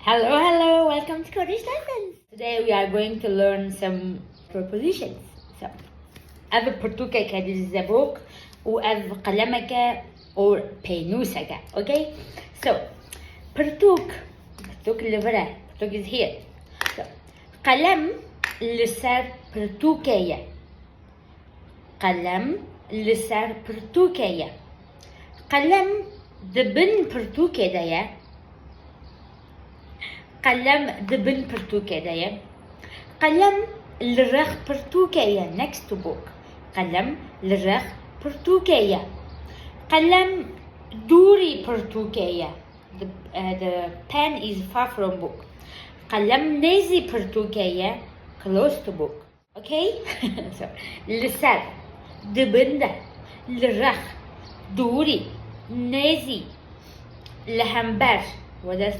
Hello, welcome to Kurdish Lessons. Today we are going to learn some prepositions. So, أذ برتوكك الزبوك وأذ قلمك or بينوسك. Okay? So, برتوك اللي برا. برتوك is here. So, قلم لسر برتوكية. قلم لسر برتوكية. قلم دبن برتوكية. قلم دبن برتوكية. قلم للرخ برتوكية next to book. قلم للرخ برتوكية. قلم دوري برتوكية. The pen is far from book. قلم نيزي برتوكية close to book. Okay? So, لسر دبن للرخ دوري نيزي لهمبر. What does